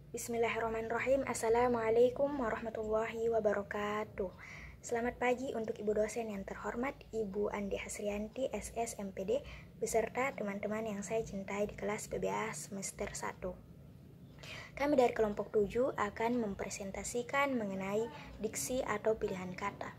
Bismillahirrahmanirrahim. Assalamualaikum warahmatullahi wabarakatuh. Selamat pagi untuk Ibu dosen yang terhormat, Ibu Andi Hasrianti, SS MPD, beserta teman-teman yang saya cintai di kelas PBA semester 1. Kami dari kelompok 7 akan mempresentasikan mengenai diksi atau pilihan kata.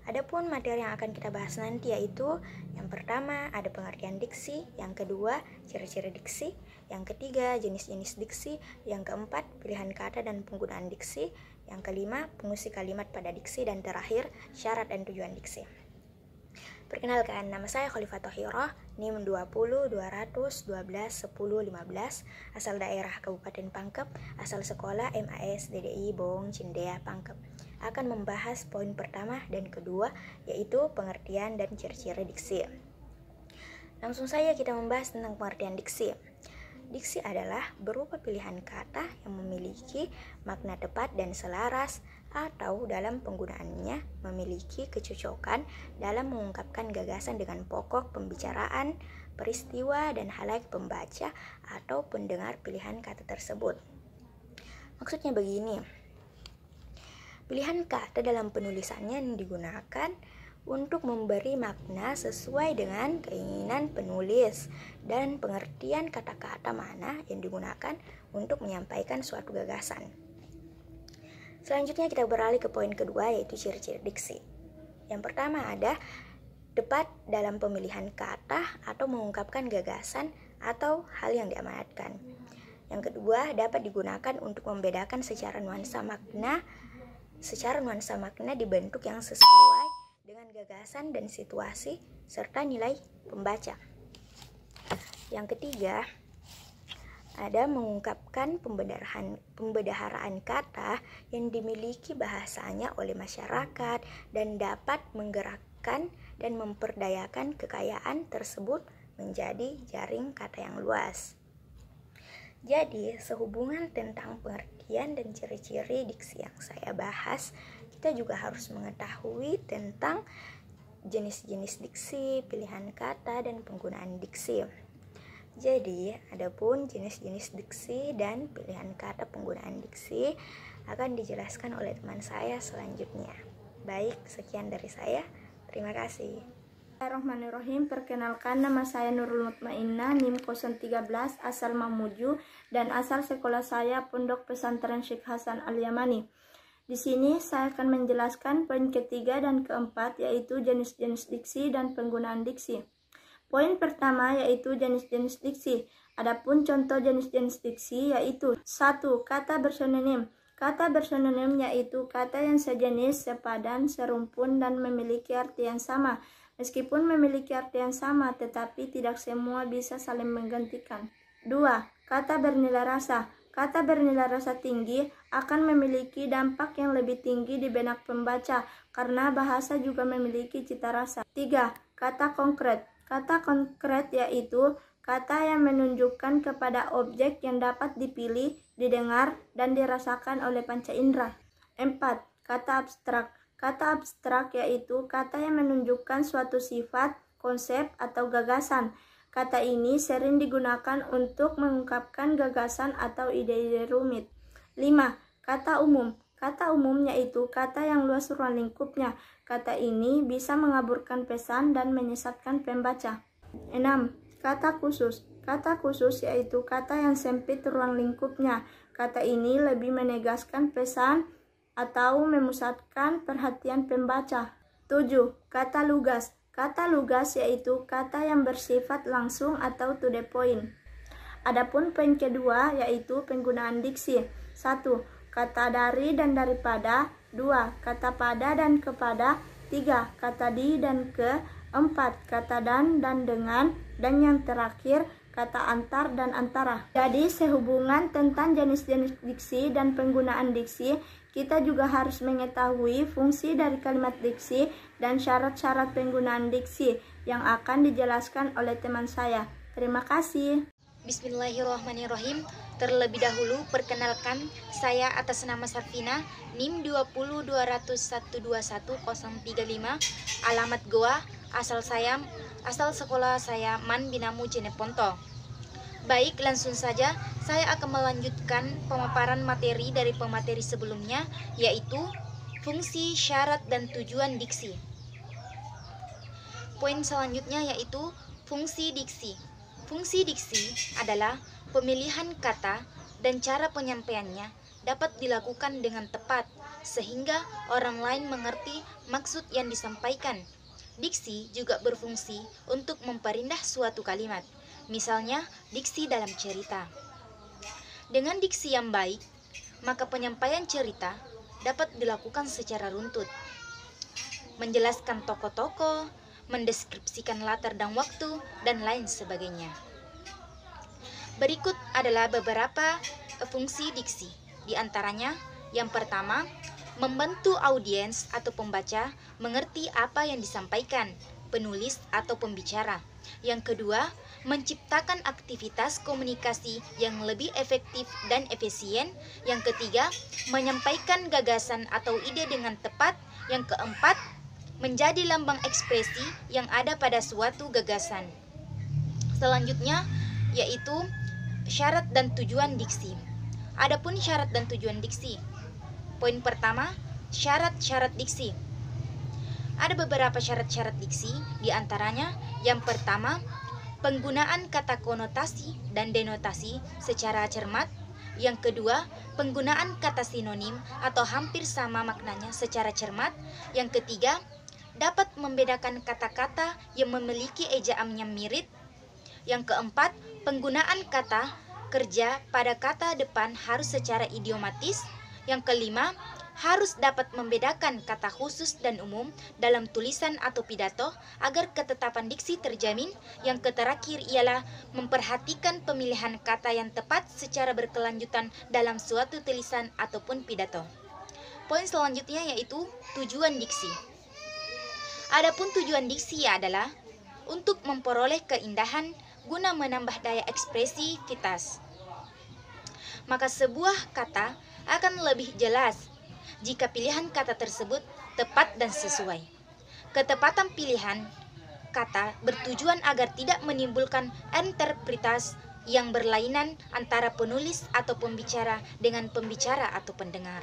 Adapun materi yang akan kita bahas nanti yaitu yang pertama ada pengertian diksi, yang kedua ciri-ciri diksi, yang ketiga jenis-jenis diksi, yang keempat pilihan kata dan penggunaan diksi, yang kelima fungsi kalimat pada diksi, dan terakhir syarat dan tujuan diksi. Perkenalkan, nama saya Khalifah Thohirah, NIM 20 212 10 15, asal daerah Kabupaten Pangkep, asal sekolah MAS DDI Bong Cindea Pangkep. Akan membahas poin pertama dan kedua, yaitu pengertian dan ciri-ciri diksi. Langsung saja kita membahas tentang pengertian diksi. Diksi adalah berupa pilihan kata yang memiliki makna tepat dan selaras, atau dalam penggunaannya memiliki kecocokan dalam mengungkapkan gagasan dengan pokok pembicaraan, peristiwa, dan halayak pembaca atau pendengar pilihan kata tersebut. Maksudnya begini, pilihan kata dalam penulisannya digunakan untuk memberi makna sesuai dengan keinginan penulis dan pengertian kata-kata mana yang digunakan untuk menyampaikan suatu gagasan. Selanjutnya kita beralih ke poin kedua, yaitu ciri-ciri diksi. Yang pertama ada tepat dalam pemilihan kata atau mengungkapkan gagasan atau hal yang diamanatkan. Yang kedua dapat digunakan untuk membedakan secara nuansa makna dibentuk yang sesuai dengan gagasan dan situasi serta nilai pembaca. Yang ketiga ada mengungkapkan pembedaharaan kata yang dimiliki bahasanya oleh masyarakat dan dapat menggerakkan dan memperdayakan kekayaan tersebut menjadi jaring kata yang luas. Jadi, sehubungan tentang pengertian dan ciri-ciri diksi yang saya bahas, kita juga harus mengetahui tentang jenis-jenis diksi, pilihan kata, dan penggunaan diksi. Jadi, adapun jenis-jenis diksi dan pilihan kata penggunaan diksi akan dijelaskan oleh teman saya selanjutnya. Baik, sekian dari saya. Terima kasih. Bismillahirrahmanirrahim. Perkenalkan, nama saya Nurul Mutmainnah, NIM 013, asal Mamuju, dan asal sekolah saya Pondok Pesantren Syekh Hasan Al-Yamani. Di sini saya akan menjelaskan poin ketiga dan keempat, yaitu jenis-jenis diksi dan penggunaan diksi. Poin pertama yaitu jenis-jenis diksi. Adapun contoh jenis-jenis diksi yaitu 1. Kata bersinonim. Kata bersinonim yaitu kata yang sejenis, sepadan, serumpun, dan memiliki arti yang sama. Meskipun memiliki arti yang sama, tetapi tidak semua bisa saling menggantikan. 2. Kata bernilai rasa. Kata bernilai rasa tinggi akan memiliki dampak yang lebih tinggi di benak pembaca, karena bahasa juga memiliki cita rasa. 3. Kata konkret. Kata konkret yaitu kata yang menunjukkan kepada objek yang dapat dipilih, didengar, dan dirasakan oleh panca indera. 4. Kata abstrak. Kata abstrak yaitu kata yang menunjukkan suatu sifat, konsep, atau gagasan. Kata ini sering digunakan untuk mengungkapkan gagasan atau ide-ide rumit. 5. Kata umum. Kata umum yaitu kata yang luas ruang lingkupnya. Kata ini bisa mengaburkan pesan dan menyesatkan pembaca. 6. Kata khusus. Kata khusus yaitu kata yang sempit ruang lingkupnya. Kata ini lebih menegaskan pesan atau memusatkan perhatian pembaca. 7. Kata lugas. Kata lugas yaitu kata yang bersifat langsung atau to the point. Adapun poin kedua yaitu penggunaan diksi. 1. Kata dari dan daripada. 2. Kata pada dan kepada. 3. Kata di dan ke. 4. Kata dan dengan. Dan yang terakhir kata antar dan antara. Jadi sehubungan tentang jenis-jenis diksi dan penggunaan diksi, kita juga harus mengetahui fungsi dari kalimat diksi dan syarat-syarat penggunaan diksi yang akan dijelaskan oleh teman saya. Terima kasih. Bismillahirrahmanirrahim. Terlebih dahulu perkenalkan, saya atas nama Sarfina, NIM 20 201 21035, alamat Goa, asal sekolah saya Man Binamu Jeneponto. Baik, langsung saja saya akan melanjutkan pemaparan materi dari pemateri sebelumnya, yaitu fungsi, syarat, dan tujuan diksi. Poin selanjutnya yaitu fungsi diksi. Fungsi diksi adalah pemilihan kata dan cara penyampaiannya dapat dilakukan dengan tepat, sehingga orang lain mengerti maksud yang disampaikan. Diksi juga berfungsi untuk memperindah suatu kalimat, misalnya diksi dalam cerita. Dengan diksi yang baik, maka penyampaian cerita dapat dilakukan secara runtut, menjelaskan tokoh-tokoh, mendeskripsikan latar dan waktu, dan lain sebagainya. Berikut adalah beberapa fungsi diksi. Di antaranya, yang pertama, membantu audiens atau pembaca mengerti apa yang disampaikan penulis atau pembicara. Yang kedua, menciptakan aktivitas komunikasi yang lebih efektif dan efisien. Yang ketiga, menyampaikan gagasan atau ide dengan tepat. Yang keempat, menjadi lambang ekspresi yang ada pada suatu gagasan. Selanjutnya, yaitu syarat dan tujuan diksi. Adapun syarat dan tujuan diksi. Poin pertama, syarat-syarat diksi. Ada beberapa syarat-syarat diksi, di antaranya yang pertama, penggunaan kata konotasi dan denotasi secara cermat. Yang kedua, penggunaan kata sinonim atau hampir sama maknanya secara cermat. Yang ketiga, dapat membedakan kata-kata yang memiliki ejaan yang mirip. Yang keempat, penggunaan kata kerja pada kata depan harus secara idiomatis. Yang kelima, harus dapat membedakan kata khusus dan umum dalam tulisan atau pidato agar ketetapan diksi terjamin. Yang terakhir ialah memperhatikan pemilihan kata yang tepat secara berkelanjutan dalam suatu tulisan ataupun pidato. Poin selanjutnya yaitu tujuan diksi. Adapun tujuan diksi adalah untuk memperoleh keindahan guna menambah daya ekspresivitas. Maka sebuah kata akan lebih jelas jika pilihan kata tersebut tepat dan sesuai. Ketepatan pilihan kata bertujuan agar tidak menimbulkan interpretasi yang berlainan antara penulis atau pembicara dengan pembicara atau pendengar.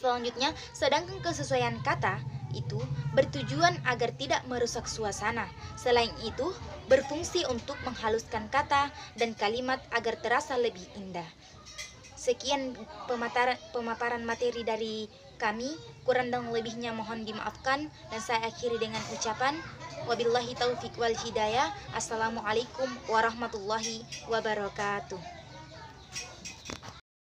Selanjutnya, sedangkan kesesuaian kata itu bertujuan agar tidak merusak suasana. Selain itu, berfungsi untuk menghaluskan kata dan kalimat agar terasa lebih indah. Sekian pemaparan materi dari kami, kurang dan lebihnya mohon dimaafkan, dan saya akhiri dengan ucapan wabillahi taufiq wal hidayah. Assalamualaikum warahmatullahi wabarakatuh.